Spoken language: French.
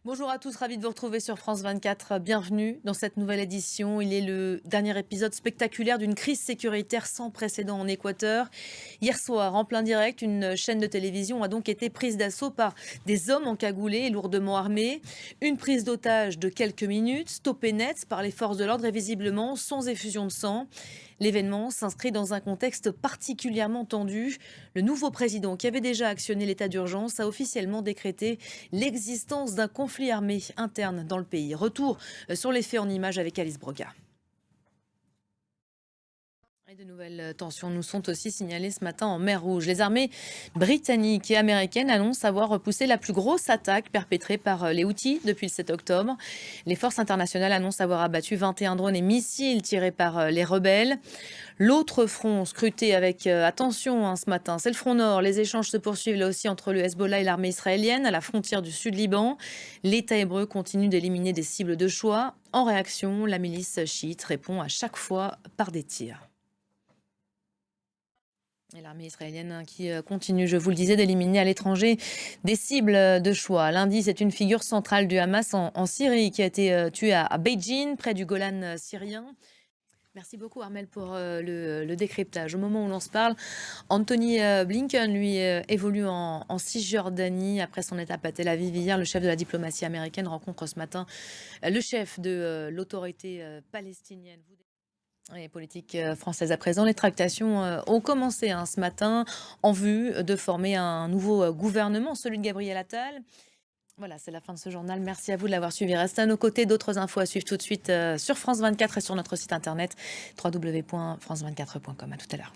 Bonjour à tous, ravi de vous retrouver sur France 24. Bienvenue dans cette nouvelle édition. Il est le dernier épisode spectaculaire d'une crise sécuritaire sans précédent en Équateur. Hier soir, en plein direct, une chaîne de télévision a donc été prise d'assaut par des hommes encagoulés et lourdement armés. Une prise d'otage de quelques minutes, stoppée net par les forces de l'ordre et visiblement sans effusion de sang. L'événement s'inscrit dans un contexte particulièrement tendu. Le nouveau président, qui avait déjà actionné l'état d'urgence, a officiellement décrété l'existence d'un conflit armé interne dans le pays. Retour sur les faits en images avec Alice Broga. Et de nouvelles tensions nous sont aussi signalées ce matin en mer Rouge. Les armées britanniques et américaines annoncent avoir repoussé la plus grosse attaque perpétrée par les Houthis depuis le 7 octobre. Les forces internationales annoncent avoir abattu 21 drones et missiles tirés par les rebelles. L'autre front scruté avec attention ce matin, c'est le front nord. Les échanges se poursuivent là aussi entre le Hezbollah et l'armée israélienne à la frontière du sud Liban. L'État hébreu continue d'éliminer des cibles de choix. En réaction, la milice chiite répond à chaque fois par des tirs. Et l'armée israélienne qui continue, je vous le disais, d'éliminer à l'étranger des cibles de choix. Lundi, c'est une figure centrale du Hamas en Syrie qui a été tuée à Beijing, près du Golan syrien. Merci beaucoup Armel pour le décryptage. Au moment où l'on se parle, Anthony Blinken, lui, évolue en Cisjordanie après son étape à Tel Aviv hier. Le chef de la diplomatie américaine rencontre ce matin le chef de l'autorité palestinienne. Et politique française à présent, les tractations ont commencé ce matin en vue de former un nouveau gouvernement, celui de Gabriel Attal. Voilà, c'est la fin de ce journal. Merci à vous de l'avoir suivi. Restez à nos côtés. D'autres infos à suivre tout de suite sur France 24 et sur notre site internet www.france24.com. À tout à l'heure.